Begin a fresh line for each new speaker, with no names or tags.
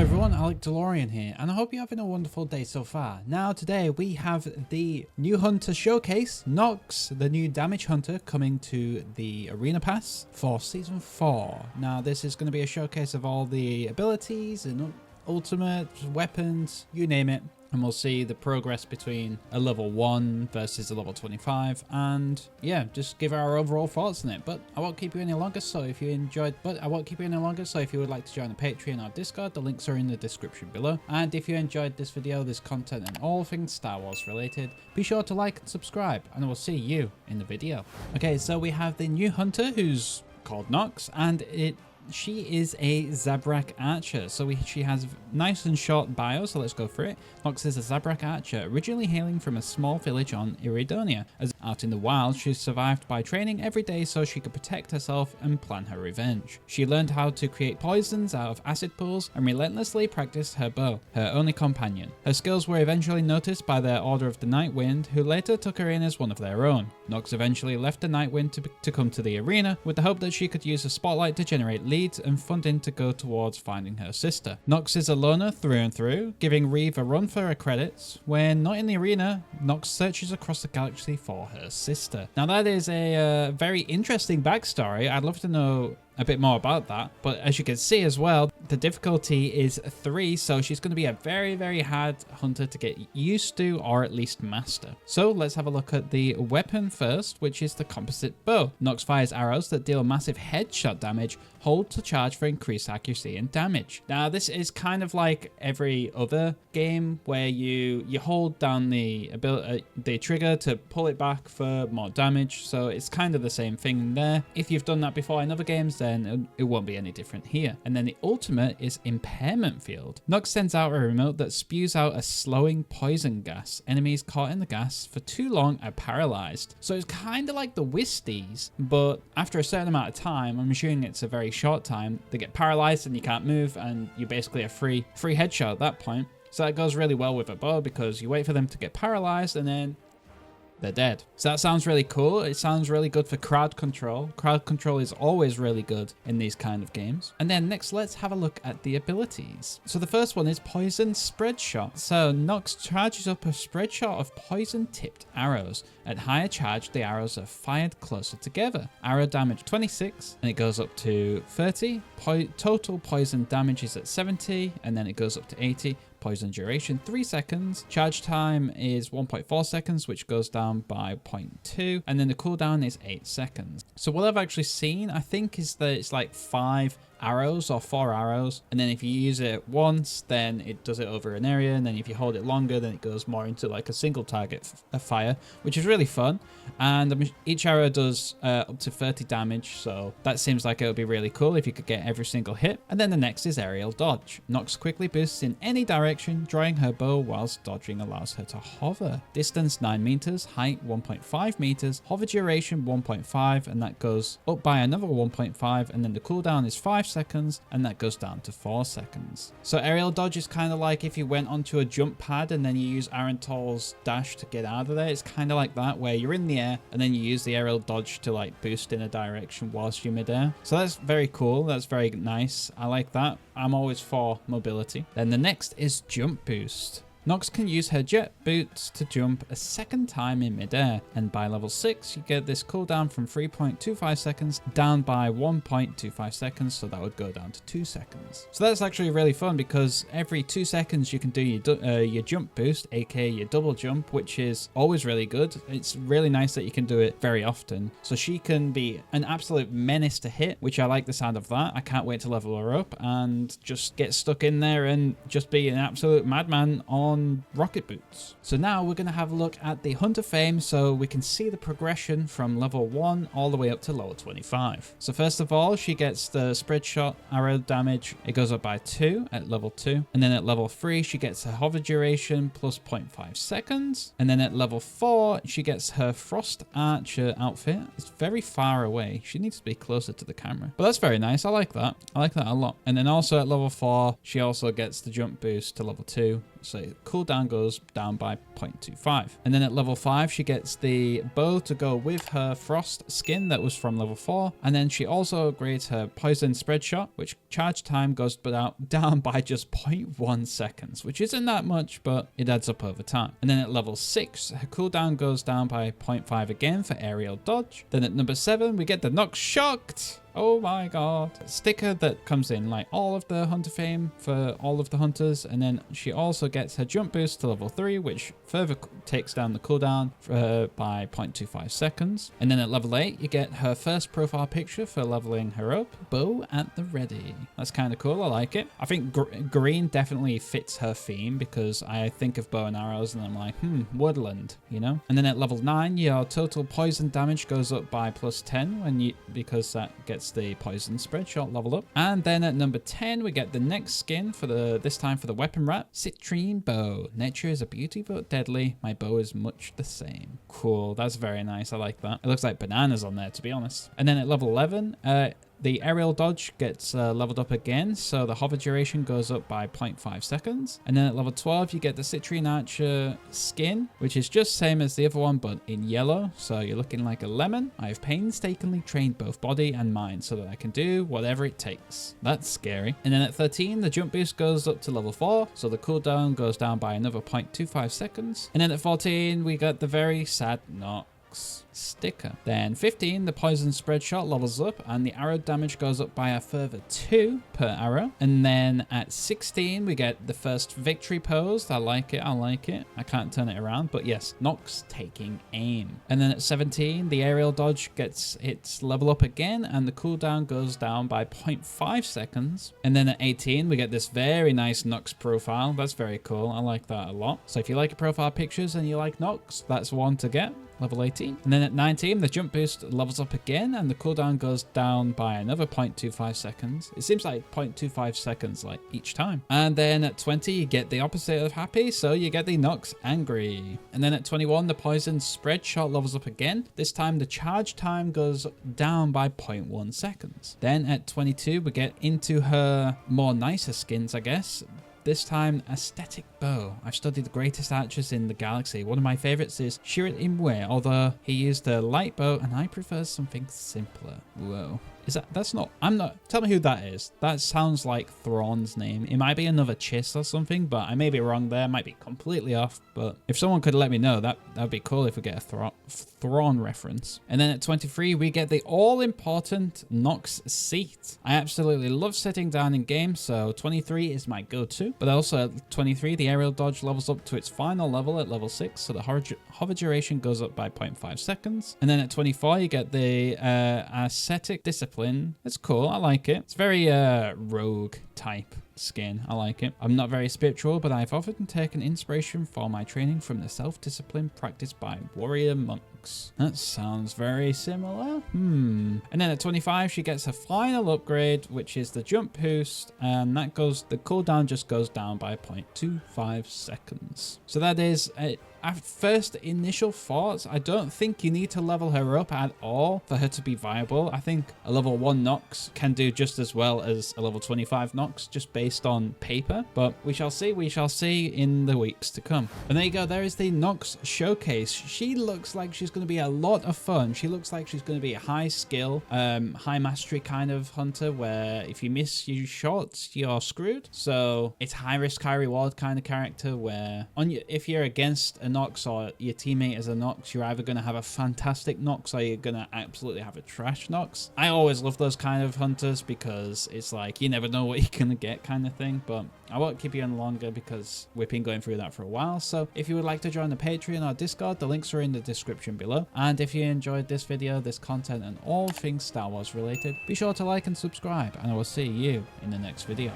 everyone, Alec DeLorean here, and I hope you're having a wonderful day so far. Now today we have the new hunter showcase, Nox, the new damage hunter, coming to the Arena Pass for Season 4. Now this is going to be a showcase of all the abilities and ultimates, weapons, you name it. And we'll see the progress between a level 1 versus a level 25, and yeah, just give our overall thoughts on it. But I won't keep you any longer, so if you enjoyed, if you would like to join the Patreon or Discord, the links are in the description below. And if you enjoyed this video, this content, and all things Star Wars related, be sure to like and subscribe, and I will see you in the video. Okay, so we have the new hunter who's called Nox, and she is a Zabrak archer. So she has nice and short bio, so let's go for it. Nox is a Zabrak archer, originally hailing from a small village on Iridonia. As out in the wild, she survived by training every day so she could protect herself and plan her revenge. She learned how to create poisons out of acid pools and relentlessly practiced her bow, her only companion. Her skills were eventually noticed by the Order of the Night Wind, who later took her in as one of their own. Nox eventually left the Night Wind to come to the arena with the hope that she could use a spotlight to generate leads and funding to go towards finding her sister. Nox is a loner through and through, giving Reeve a run for her credits. When not in the arena, Nox searches across the galaxy for her sister. Now that is a very interesting backstory. I'd love to know a bit more about that, but as you can see as well, the difficulty is 3, so she's going to be a very hard hunter to get used to, or at least master. So let's have a look at the weapon first, which is the composite bow. Nox fires arrows that deal massive headshot damage, hold to charge for increased accuracy and damage. Now this is kind of like every other game where you hold down the trigger to pull it back for more damage, so it's kind of the same thing there. If you've done that before in other games, then it won't be any different here. And then the ultimate is Impairment Field. Nox sends out a remote that spews out a slowing poison gas. Enemies caught in the gas for too long are paralyzed. So it's kind of like the Wisties, but after a certain amount of time, I'm assuming it's a very short time, they get paralyzed and you can't move, and you're basically a free headshot at that point. So that goes really well with a bow because you wait for them to get paralyzed and then they're dead. So that sounds really cool. It sounds really good for crowd control. Crowd control is always really good in these kind of games. And then next, let's have a look at the abilities. So the first one is Poison Spread Shot. So Nox charges up a spread shot of poison tipped arrows. At higher charge, the arrows are fired closer together. Arrow damage 26, and it goes up to 30. Total poison damage is at 70, and then it goes up to 80. Poison duration 3 seconds. Charge time is 1.4 seconds, which goes down by 0.2, and then the cooldown is 8 seconds. So what I've actually seen, I think, is that it's like 5 arrows or 4 arrows, and then if you use it once, then it does it over an area, and then if you hold it longer, then it goes more into like a single target fire, which is really fun. And each arrow does up to 30 damage, so that seems like it would be really cool if you could get every single hit. And then the next is Aerial Dodge. Nox quickly boosts in any direction, drawing her bow whilst dodging allows her to hover. Distance 9 meters, height 1.5 meters, hover duration 1.5, and that goes up by another 1.5, and then the cooldown is 5 seconds, and that goes down to 4 seconds. So Aerial Dodge is kind of like if you went onto a jump pad and then you use Arental's dash to get out of there. It's kind of like that, where you're in the air and then you use the Aerial Dodge to like boost in a direction whilst you're midair. So that's very cool. That's very nice. I like that. I'm always for mobility. Then the next is Jump Boost. Nox can use her jet boots to jump a second time in midair, and by level 6 you get this cooldown from 3.25 seconds down by 1.25 seconds, so that would go down to 2 seconds. So that's actually really fun because every 2 seconds you can do your jump boost, aka your double jump, which is always really good. It's really nice that you can do it very often. So she can be an absolute menace to hit, which I like the sound of that. I can't wait to level her up and just get stuck in there and just be an absolute madman on rocket boots. So now we're going to have a look at the Hunter Fame so we can see the progression from level 1 all the way up to level 25. So first of all, she gets the spread shot arrow damage. It goes up by 2 at level 2, and then at level 3 she gets her hover duration plus 0.5 seconds, and then at level 4 she gets her Frost Archer outfit. It's very far away. She needs to be closer to the camera, but that's very nice. I like that. I like that a lot. And then also at level 4 she also gets the jump boost to level 2, So cooldown goes down by 0.25. And then at level 5, she gets the bow to go with her frost skin that was from level 4. And then she also upgrades her poison spread shot, which charge time goes down by just 0.1 seconds, which isn't that much, but it adds up over time. And then at level 6, her cooldown goes down by 0.5 again for aerial dodge. Then at number 7, we get the Nox Shocked. Oh my god. Sticker that comes in like all of the hunter fame for all of the hunters. And then she also gets her jump boost to level 3, which further takes down the cooldown by 0.25 seconds. And then at level 8, you get her first profile picture for leveling her up. Bow at the ready. That's kind of cool. I like it. I think green definitely fits her theme because I think of bow and arrows and I'm like, woodland, you know? And then at level 9, your total poison damage goes up by +10 because that gets the poison spread shot leveled up. And then at number 10, we get the next skin for this time for the weapon wrap. Citrine bow. Nature is a beauty but deadly. My bow is much the same. Cool. That's very nice. I like that. It looks like bananas on there, to be honest. And then at level 11, the aerial dodge gets leveled up again, so the hover duration goes up by 0.5 seconds. And then at level 12, you get the Citrine Archer skin, which is just same as the other one, but in yellow. So you're looking like a lemon. I have painstakingly trained both body and mind so that I can do whatever it takes. That's scary. And then at 13, the jump boost goes up to level 4, so the cooldown goes down by another 0.25 seconds. And then at 14, we got the very sad Nox sticker. Then 15, the poison spread shot levels up and the arrow damage goes up by a further 2 per arrow. And then at 16, we get the first victory pose. I like it. I like it. I can't turn it around, but yes, Nox taking aim. And then at 17, the aerial dodge gets its level up again and the cooldown goes down by 0.5 seconds. And then at 18, we get this very nice Nox profile. That's very cool. I like that a lot. So if you like your profile pictures and you like Nox, that's one to get. Level 18. And then at 19, the jump boost levels up again and the cooldown goes down by another 0.25 seconds. It seems like 0.25 seconds like each time. And then at 20, you get the opposite of happy, so you get the Nox Angry. And then at 21, the poison spread shot levels up again. This time the charge time goes down by 0.1 seconds. Then at 22, we get into her more nicer skins, I guess. This time, aesthetic bow. I've studied the greatest archers in the galaxy. One of my favorites is Shirit Imwe, although he used a light bow and I prefer something simpler. Whoa. Tell me who that is. That sounds like Thrawn's name. It might be another Chiss or something, but I may be wrong there. Might be completely off, but if someone could let me know, that would be cool if we get a Thrawn reference. And then at 23, we get the all-important Nox Seat. I absolutely love sitting down in games, so 23 is my go-to. But also at 23, the aerial dodge levels up to its final level at level 6, so the hover duration goes up by 0.5 seconds. And then at 24, you get the ascetic discipline. It's cool. I like it. It's very rogue type skin. I like it. I'm not very spiritual, but I've often taken inspiration for my training from the self-discipline practiced by warrior monks. That sounds very similar. And then at 25, she gets her final upgrade, which is the jump boost, and the cooldown just goes down by 0.25 seconds. So that is at first initial thoughts, I don't think you need to level her up at all for her to be viable. I think a level 1 Nox can do just as well as a level 25 Nox, just based on paper, but we shall see in the weeks to come. And there you go, there is the Nox showcase. She looks like she's going to be a lot of fun. She looks like she's going to be a high skill, high mastery kind of hunter where if you miss your shots, you're screwed. So it's high risk, high reward kind of character where if you're against a Nox or your teammate is a Nox, you're either going to have a fantastic Nox or you're going to absolutely have a trash Nox. I always love those kind of hunters because it's like you never know what you're going to get kind of thing, but I won't keep you on longer because we've been going through that for a while. So if you would like to join the Patreon or Discord, the links are in the description below. And if you enjoyed this video, this content and all things Star Wars related, be sure to like and subscribe, and I will see you in the next video.